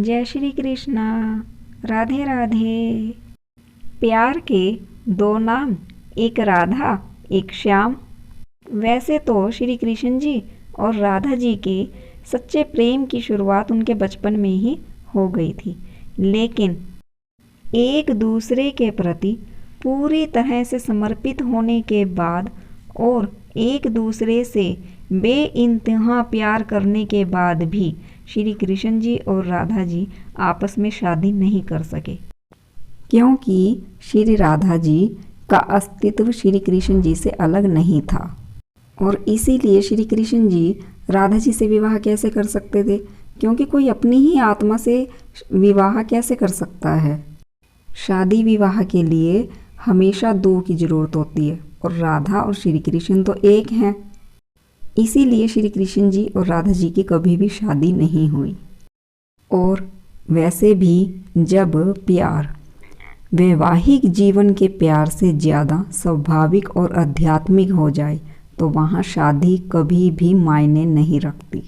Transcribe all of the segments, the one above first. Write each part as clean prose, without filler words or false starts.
जय श्री कृष्णा। राधे राधे। प्यार के दो नाम, एक राधा एक श्याम। वैसे तो श्री कृष्ण जी और राधा जी के सच्चे प्रेम की शुरुआत उनके बचपन में ही हो गई थी, लेकिन एक दूसरे के प्रति पूरी तरह से समर्पित होने के बाद और एक दूसरे से बेइंतहा प्यार करने के बाद भी श्री कृष्ण जी और राधा जी आपस में शादी नहीं कर सके, क्योंकि श्री राधा जी का अस्तित्व श्री कृष्ण जी से अलग नहीं था और इसीलिए श्री कृष्ण जी राधा जी से विवाह कैसे कर सकते थे, क्योंकि कोई अपनी ही आत्मा से विवाह कैसे कर सकता है। शादी विवाह के लिए हमेशा दो की ज़रूरत होती है और राधा और श्री कृष्ण तो एक हैं। इसीलिए श्री कृष्ण जी और राधा जी की कभी भी शादी नहीं हुई। और वैसे भी जब प्यार वैवाहिक जीवन के प्यार से ज़्यादा स्वाभाविक और आध्यात्मिक हो जाए तो वहाँ शादी कभी भी मायने नहीं रखती।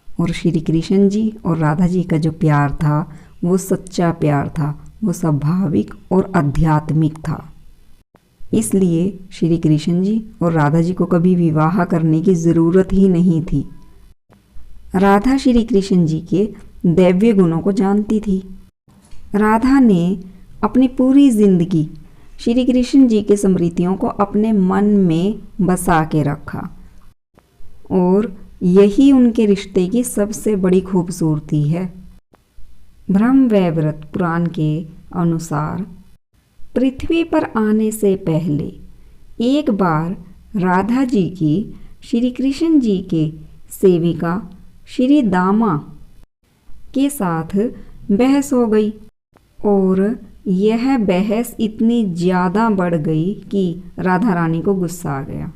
और श्री कृष्ण जी और राधा जी का जो प्यार था वो सच्चा प्यार था, वो स्वाभाविक और आध्यात्मिक था। इसलिए श्री कृष्ण जी और राधा जी को कभी विवाह करने की ज़रूरत ही नहीं थी। राधा श्री कृष्ण जी के दैवीय गुणों को जानती थी। राधा ने अपनी पूरी जिंदगी श्री कृष्ण जी के स्मृतियों को अपने मन में बसा के रखा और यही उनके रिश्ते की सबसे बड़ी खूबसूरती है। ब्रह्म वैवर्त पुराण के अनुसार पृथ्वी पर आने से पहले एक बार राधा जी की श्री कृष्ण जी के सेविका श्री दामा के साथ बहस हो गई और यह बहस इतनी ज़्यादा बढ़ गई कि राधा रानी को गुस्सा आ गया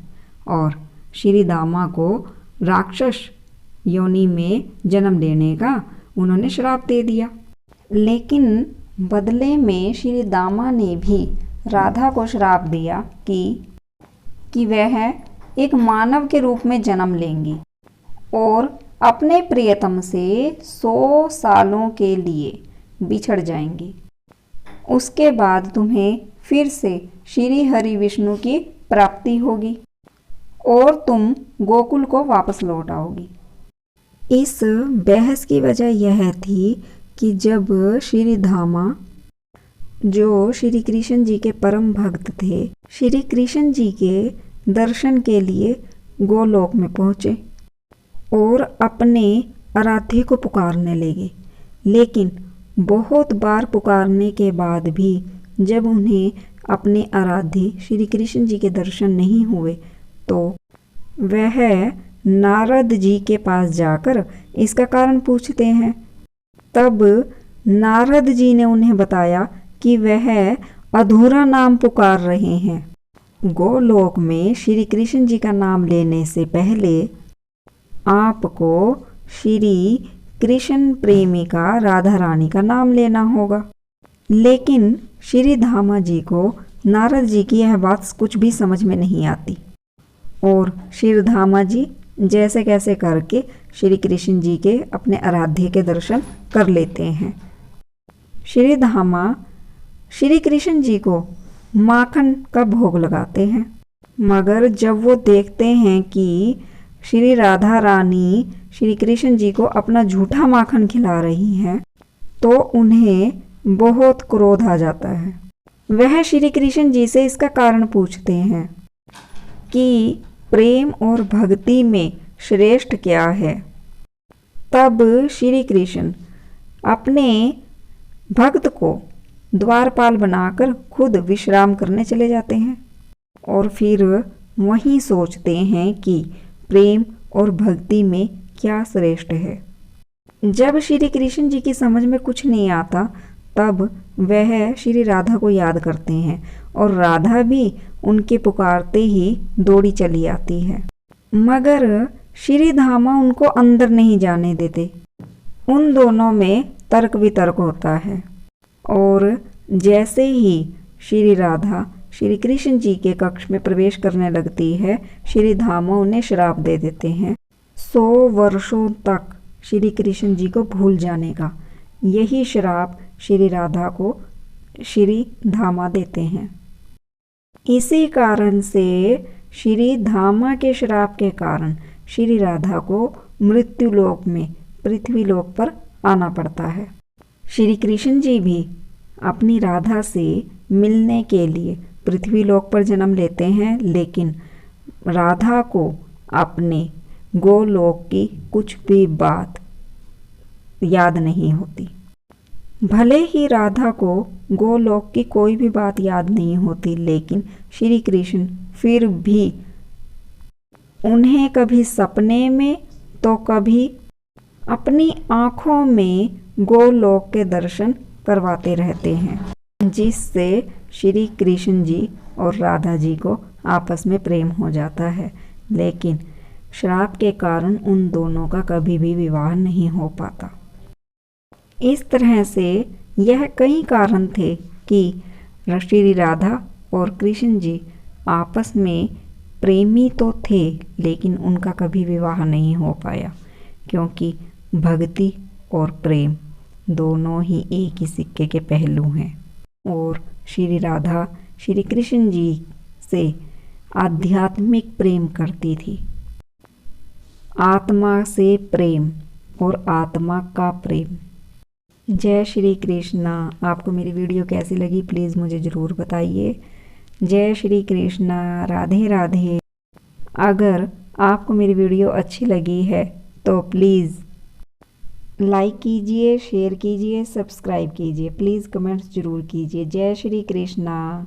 और श्री दामा को राक्षस योनि में जन्म लेने का उन्होंने श्राप दे दिया। लेकिन बदले में श्री दामा ने भी राधा को श्राप दिया कि वह एक मानव के रूप में जन्म लेंगी और अपने प्रियतम से 100 सालों के लिए बिछड़ जाएंगी। उसके बाद तुम्हें फिर से श्री हरि विष्णु की प्राप्ति होगी और तुम गोकुल को वापस लौट आओगी। इस बहस की वजह यह थी कि जब श्री धामा, जो श्री कृष्ण जी के परम भक्त थे, श्री कृष्ण जी के दर्शन के लिए गोलोक में पहुँचे और अपने आराध्य को पुकारने लगे, लेकिन बहुत बार पुकारने के बाद भी जब उन्हें अपने आराध्य श्री कृष्ण जी के दर्शन नहीं हुए तो वह नारद जी के पास जाकर इसका कारण पूछते हैं। तब नारद जी ने उन्हें बताया कि वह अधूरा नाम पुकार रहे हैं। गोलोक में श्री कृष्ण जी का नाम लेने से पहले आपको श्री कृष्ण प्रेमिका राधा रानी का नाम लेना होगा। लेकिन श्री धामा जी को नारद जी की यह बात कुछ भी समझ में नहीं आती और श्री धामा जी जैसे कैसे करके श्री कृष्ण जी के अपने आराध्य के दर्शन कर लेते हैं। श्री धामा श्री कृष्ण जी को माखन का भोग लगाते हैं, मगर जब वो देखते हैं कि श्री राधा रानी श्री कृष्ण जी को अपना झूठा माखन खिला रही हैं तो उन्हें बहुत क्रोध आ जाता है। वह श्री कृष्ण जी से इसका कारण पूछते हैं कि प्रेम और भक्ति में श्रेष्ठ क्या है। तब श्री कृष्ण अपने भक्त को द्वारपाल बनाकर खुद विश्राम करने चले जाते हैं और फिर वहीं सोचते हैं कि प्रेम और भक्ति में क्या श्रेष्ठ है। जब श्री कृष्ण जी की समझ में कुछ नहीं आता तब वह श्री राधा को याद करते हैं और राधा भी उनके पुकारते ही दौड़ी चली आती है, मगर श्री धामा उनको अंदर नहीं जाने देते। उन दोनों में तर्क वितर्क होता है और जैसे ही श्री राधा श्री कृष्ण जी के कक्ष में प्रवेश करने लगती है, श्री धामा उन्हें श्राप दे देते हैं 100 वर्षों तक श्री कृष्ण जी को भूल जाने का। यही श्राप श्री राधा को श्री धामा देते हैं। इसी कारण से श्री धामा के श्राप के कारण श्री राधा को मृत्युलोक में पृथ्वी लोक पर आना पड़ता है। श्री कृष्ण जी भी अपनी राधा से मिलने के लिए पृथ्वी लोक पर जन्म लेते हैं, लेकिन राधा को अपने गोलोक की कुछ भी बात याद नहीं होती। भले ही राधा को गोलोक की कोई भी बात याद नहीं होती, लेकिन श्री कृष्ण फिर भी उन्हें कभी सपने में तो कभी अपनी आँखों में गोलोक के दर्शन करवाते रहते हैं, जिससे श्री कृष्ण जी और राधा जी को आपस में प्रेम हो जाता है। लेकिन श्राप के कारण उन दोनों का कभी भी विवाह नहीं हो पाता। इस तरह से यह कई कारण थे कि श्री राधा और कृष्ण जी आपस में प्रेमी तो थे, लेकिन उनका कभी विवाह नहीं हो पाया, क्योंकि भक्ति और प्रेम दोनों ही एक ही सिक्के के पहलू हैं। और श्री राधा श्री कृष्ण जी से आध्यात्मिक प्रेम करती थी, आत्मा से प्रेम और आत्मा का प्रेम। जय श्री कृष्णा। आपको मेरी वीडियो कैसी लगी प्लीज़ मुझे ज़रूर बताइए। जय श्री कृष्णा। राधे राधे। अगर आपको मेरी वीडियो अच्छी लगी है तो प्लीज़ लाइक कीजिए, शेयर कीजिए, सब्सक्राइब कीजिए, प्लीज़ कमेंट्स ज़रूर कीजिए। जय श्री कृष्णा।